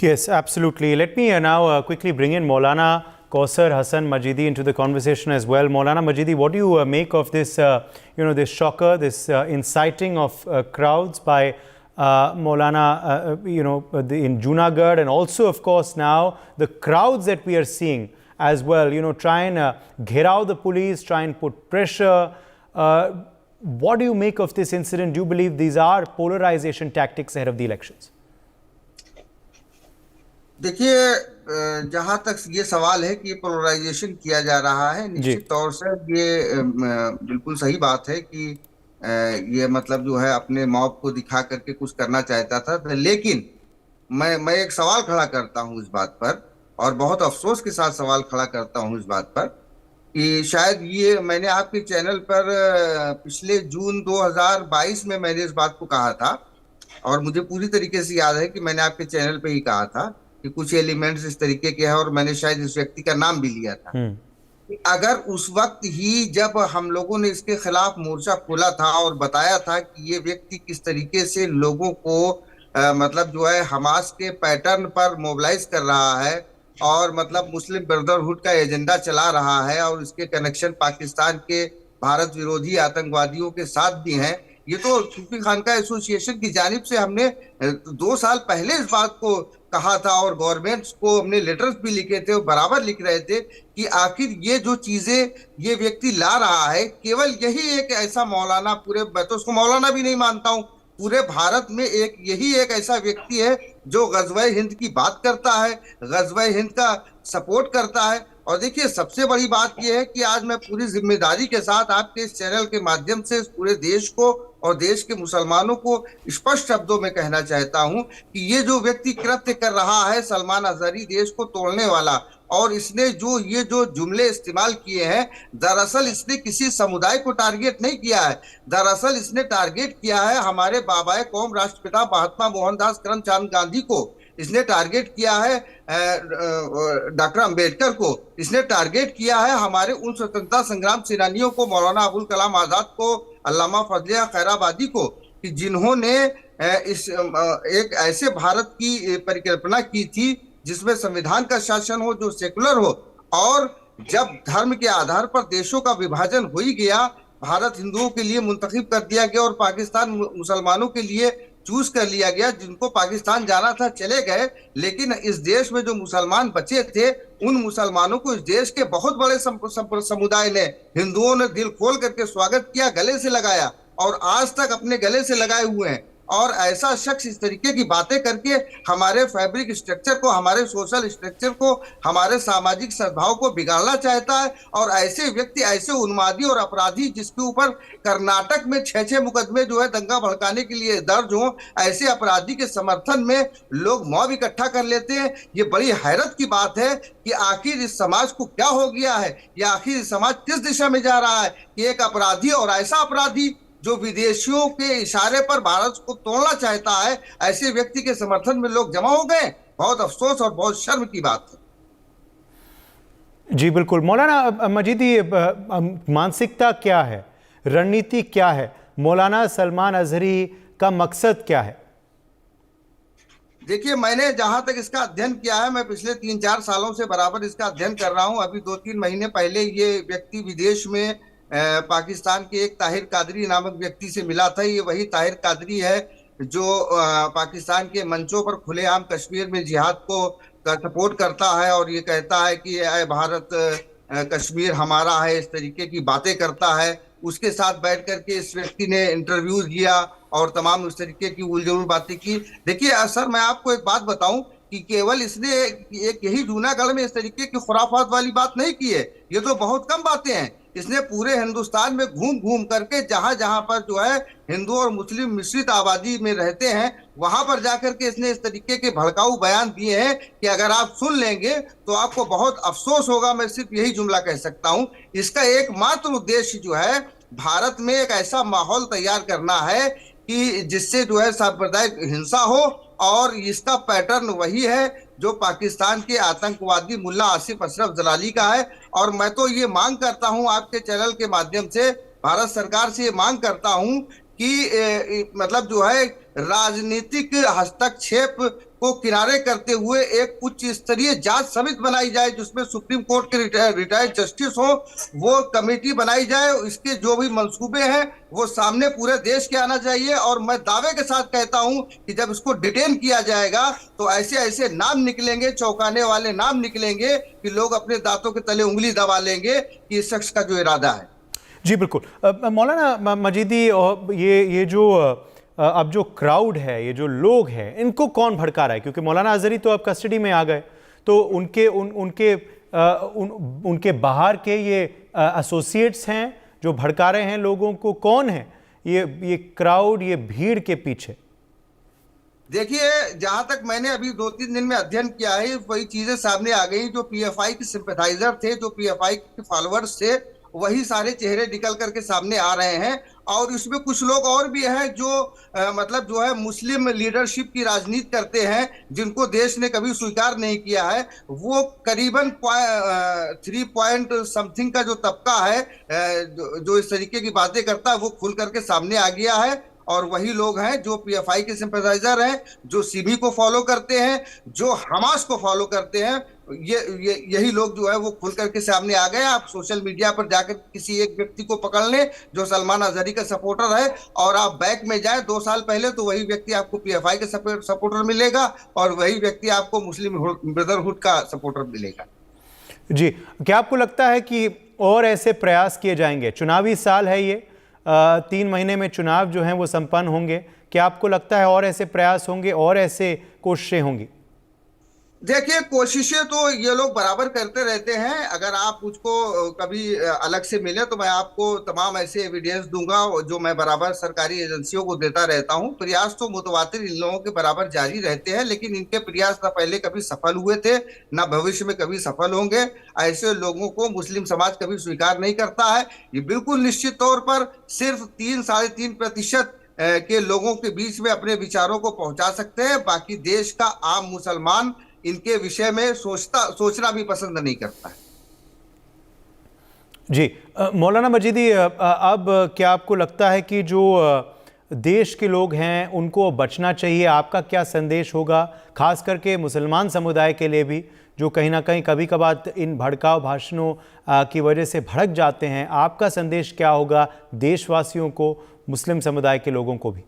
Yes, absolutely. Let me now quickly bring in Maulana Kausar Hassan Majidi into the conversation as well. Maulana Majidi, what do you make of this, this shocker, this inciting of crowds by Maulana, in Junagadh, and also, of course, now the crowds that we are seeing as well, try and gherav the police, try and put pressure. What do you make of this incident? Do you believe these are polarization tactics ahead of the elections? देखिए, जहां तक ये सवाल है कि polarisation किया जा रहा है, निश्चित तौर से ये बिल्कुल सही बात है कि ये मतलब जो है अपने मॉब को दिखा करके कुछ करना चाहता था। लेकिन मैं एक सवाल खड़ा करता हूं इस बात पर, और बहुत अफसोस के साथ सवाल खड़ा करता हूं इस बात पर कि शायद ये मैंने आपके चैनल पर पिछले जून 2022 में मैंने इस बात को कहा था, और मुझे पूरी तरीके से याद है कि मैंने आपके चैनल पे ही कहा था कि कुछ एलिमेंट्स इस तरीके के हैं, और मैंने शायद इस व्यक्ति का नाम भी लिया था। अगर उस वक्त ही जब हम लोगों ने इसके खिलाफ मोर्चा खोला था और बताया था कि ये व्यक्ति किस तरीके से लोगों को मतलब जो है हमास के पैटर्न पर मोबिलाइज कर रहा है, और मतलब मुस्लिम ब्रदरहुड का एजेंडा चला रहा है, और इसके कनेक्शन पाकिस्तान के भारत विरोधी आतंकवादियों के साथ भी हैं, ये तो सूफी खानका एसोसिएशन की जानिब से हमने 2 साल पहले इस बात को कहा था, और गवर्नमेंट्स को हमने लेटर्स भी लिखे थे और बराबर लिख रहे थे कि आखिर ये जो चीजें ये व्यक्ति ला रहा है, केवल यही एक ऐसा मौलाना, पूरे मैं तो उसको मौलाना भी नहीं मानता हूं, पूरे भारत में यही एक ऐसा व्यक्ति है जो गज़वे हिंद की बात करता है, गज़वे हिंद का सपोर्ट करता है। और देखिए, सबसे बड़ी बात यह है कि आज मैं पूरी जिम्मेदारी के साथ आपके इस चैनल के माध्यम से पूरे देश को और देश के मुसलमानों को स्पष्ट शब्दों में कहना चाहता हूं कि ये जो व्यक्ति कृत्य कर रहा है, सलमान अजहरी देश को तोड़ने वाला, और इसने ये जो जुमले इस्तेमाल किए हैं, दरअसल इसने किसी समुदाय को टारगेट नहीं किया है, दरअसल इसने टारगेट किया है हमारे बाबाए कौम राष्ट्रपिता महात्मा मोहनदास करमचंद गांधी को, इसने टारगेट किया है डॉक्टर अंबेडकर को, इसने टारगेट किया है हमारे उन स्वतंत्रता संग्राम सेनानियों को, मौलाना अबुल कलाम आजाद को, अल्लामा फजले खैराबादी को, कि जिन्होंने एक ऐसे भारत की परिकल्पना की थी जिसमें संविधान का शासन हो, जो सेकुलर हो, और जब धर्म के आधार पर देशों का विभाजन हो ही गया, भारत हिंदुओं के लिए मुंतखब कर दिया गया और पाकिस्तान मुसलमानों के लिए चूज कर लिया गया। जिनको पाकिस्तान जाना था चले गए, लेकिन इस देश में जो मुसलमान बचे थे, उन मुसलमानों को इस देश के बहुत बड़े समुदाय ने, हिंदुओं ने दिल खोल करके स्वागत किया, गले से लगाया, और आज तक अपने गले से लगाए हुए हैं। और ऐसा शख्स इस तरीके की बातें करके हमारे फैब्रिक स्ट्रक्चर को, हमारे सोशल स्ट्रक्चर को, हमारे सामाजिक सद्भाव को बिगाड़ना चाहता है, और ऐसे व्यक्ति, ऐसे उन्मादी और अपराधी जिसके ऊपर कर्नाटक में 6 मुकदमे जो है दंगा भड़काने के लिए दर्ज हो, ऐसे अपराधी के समर्थन में लोग मॉब इकट्ठा कर लेते हैं। ये बड़ी हैरत की बात है कि आखिर इस समाज को क्या हो गया है, या आखिर समाज किस दिशा में जा रहा है कि एक अपराधी, और ऐसा अपराधी जो विदेशियों के इशारे पर भारत को तोड़ना चाहता है, ऐसे व्यक्ति के समर्थन में लोग जमा हो गए। बहुत अफसोस और बहुत शर्म की बात है। जी बिल्कुल। मौलाना मजीदी, मानसिकता क्या है, रणनीति क्या है, मौलाना सलमान अजहरी का मकसद क्या है? देखिए, मैंने जहां तक इसका अध्ययन किया है, मैं पिछले 3-4 सालों से बराबर इसका अध्ययन कर रहा हूं। अभी 2-3 महीने पहले ये व्यक्ति विदेश में पाकिस्तान के एक ताहिर कादरी नामक व्यक्ति से मिला था। ये वही ताहिर कादरी है जो पाकिस्तान के मंचों पर खुलेआम कश्मीर में जिहाद को सपोर्ट करता है, और ये कहता है कि भारत कश्मीर हमारा है, इस तरीके की बातें करता है। उसके साथ बैठ करके इस व्यक्ति ने इंटरव्यूज दिया और तमाम उस तरीके की उलझुल बातें की। देखिए सर, मैं आपको एक बात बताऊं कि केवल इसने एक यही जूनागढ़ में इस तरीके की खुराफात वाली बात नहीं की है, ये तो बहुत कम बातें हैं। इसने पूरे हिंदुस्तान में घूम घूम करके जहां जहां पर जो है हिंदू और मुस्लिम मिश्रित आबादी में रहते हैं, वहां पर जाकर के इसने इस तरीके के भड़काऊ बयान दिए हैं कि अगर आप सुन लेंगे तो आपको बहुत अफसोस होगा। मैं सिर्फ यही जुमला कह सकता हूं, इसका एकमात्र उद्देश्य जो है भारत में एक ऐसा माहौल तैयार करना है कि जिससे जो है सांप्रदायिक हिंसा हो, और इसका पैटर्न वही है जो पाकिस्तान के आतंकवादी मुल्ला आसिफ अशरफ जलाली का है। और मैं तो ये मांग करता हूं आपके चैनल के माध्यम से, भारत सरकार से ये मांग करता हूं कि मतलब जो है राजनीतिक हस्तक्षेप को किनारे करते हुए एक उच्च स्तरीय जांच समिति बनाई जाए, जिसमें सुप्रीम कोर्ट के रिटायर्ड जस्टिस हो, वो कमेटी बनाई जाए। इसके जो भी मंसूबे हैं वो सामने पूरे देश के आना चाहिए। और मैं दावे के साथ कहता हूं कि जब इसको डिटेन किया जाएगा तो ऐसे ऐसे नाम निकलेंगे, चौंकाने वाले नाम निकलेंगे कि लोग अपने दांतों के तले उंगली दबा लेंगे कि इस शख्स का जो इरादा है। जी बिल्कुल। मौलाना मजीदी, ये जो अब जो क्राउड है, ये जो लोग हैं, इनको कौन भड़का रहा है? क्योंकि मौलाना अजहरी तो अब कस्टडी में आ गए, तो उनके बाहर के ये एसोसिएट्स हैं जो भड़का रहे हैं लोगों को। कौन है ये क्राउड, ये भीड़ के पीछे? देखिए, जहां तक मैंने अभी 2-3 दिन में अध्ययन किया है, वही चीजें सामने आ गई। जो पीएफआई के सिंपैथाइजर थे, जो पीएफआई के फॉलोअर्स थे, वही सारे चेहरे निकल करके सामने आ रहे हैं। और इसमें कुछ लोग और भी हैं जो मतलब जो है मुस्लिम लीडरशिप की राजनीति करते हैं, जिनको देश ने कभी स्वीकार नहीं किया है। वो करीबन 3 पॉइंट समथिंग का जो तबका है जो इस तरीके की बातें करता है, वो खुल करके सामने आ गया है। और वही लोग हैं जो पीएफआई के सिंपैथाइजर हैं, जो सीमी को फॉलो करते हैं, जो हमास को फॉलो करते हैं। यही लोग जो है वो खुल करके सामने आ गए। आप सोशल मीडिया पर जाकर किसी एक व्यक्ति को पकड़ लें जो सलमान अजहरी का सपोर्टर है, और आप बैक में जाएं 2 साल पहले, तो वही व्यक्ति आपको पीएफआई का सपोर्टर मिलेगा, और वही व्यक्ति आपको मुस्लिम ब्रदरहुड का सपोर्टर मिलेगा। जी, क्या आपको लगता है कि और ऐसे प्रयास किए जाएंगे? चुनावी साल है ये, 3 महीने में चुनाव जो हैं वो संपन्न होंगे। क्या आपको लगता है और ऐसे प्रयास होंगे, और ऐसे कोशिशें होंगी? देखिए, कोशिशें तो ये लोग बराबर करते रहते हैं। अगर आप मुझको कभी अलग से मिले तो मैं आपको तमाम ऐसे एविडेंस दूंगा जो मैं बराबर सरकारी एजेंसियों को देता रहता हूं। प्रयास तो मुतवातिर इन लोगों के बराबर जारी रहते हैं, लेकिन इनके प्रयास न पहले कभी सफल हुए थे, न भविष्य में कभी सफल होंगे। ऐसे लोगों को मुस्लिम समाज कभी स्वीकार नहीं करता है। ये बिल्कुल निश्चित तौर पर सिर्फ 3-3.5% के लोगों के बीच में अपने विचारों को पहुंचा सकते हैं। बाकी देश का आम मुसलमान इनके विषय में सोचना भी पसंद नहीं करता है। जी, मौलाना मजीदी, अब क्या आपको लगता है कि जो देश के लोग हैं उनको बचना चाहिए? आपका क्या संदेश होगा, खास करके मुसलमान समुदाय के लिए भी, जो कहीं ना कहीं कभी कभार इन भड़काऊ भाषणों की वजह से भड़क जाते हैं? आपका संदेश क्या होगा देशवासियों को, मुस्लिम समुदाय के लोगों को भी?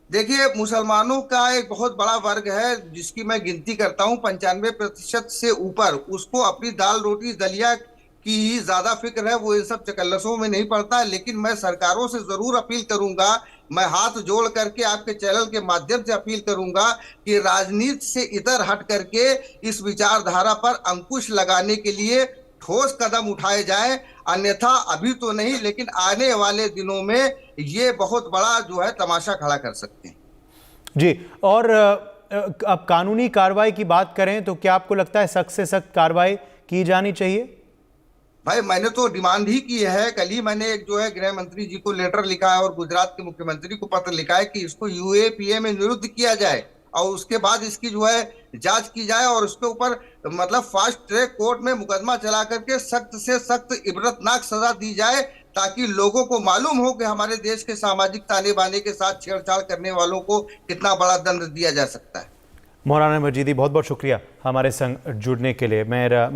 देखिए, मुसलमानों का एक बहुत बड़ा वर्ग है जिसकी मैं गिनती करता हूँ 95% से ऊपर। उसको अपनी दाल रोटी दलिया की ही ज्यादा फिक्र है, वो इन सब चकल्लसों में नहीं पड़ता। लेकिन मैं सरकारों से जरूर अपील करूंगा, मैं हाथ जोड़ करके आपके चैनल के माध्यम से अपील करूंगा कि राजनीति से इधर हट करके इस विचारधारा पर अंकुश लगाने के लिए ठोस कदम उठाए जाएं। अन्यथा अभी तो नहीं, लेकिन आने वाले दिनों में ये बहुत बड़ा जो है तमाशा खड़ा कर सकते हैं। जी, और अब कानूनी कार्रवाई की बात करें तो क्या आपको लगता है सख्त से सख्त कार्रवाई की जानी चाहिए? भाई, मैंने तो डिमांड ही की है। कल ही मैंने एक जो है गृह मंत्री जी को लेटर लिखा है और गुजरात के मुख्यमंत्री को पत्र लिखा है कि इसको यूएपीए में निरुद्ध किया जाए, और उसके बाद इसकी जो है जांच की जाए, और उसके ऊपर मतलब फास्ट ट्रैक कोर्ट में मुकदमा चला करके सख्त से सख्त इबरतनाक सजा दी जाए, ताकि लोगों को मालूम हो कि हमारे देश के सामाजिक ताने बाने के साथ छेड़छाड़ करने वालों को कितना बड़ा दंड दिया जा सकता है। मौलाना मजीदी, बहुत बहुत शुक्रिया हमारे संग जुड़ने के लिए। मैं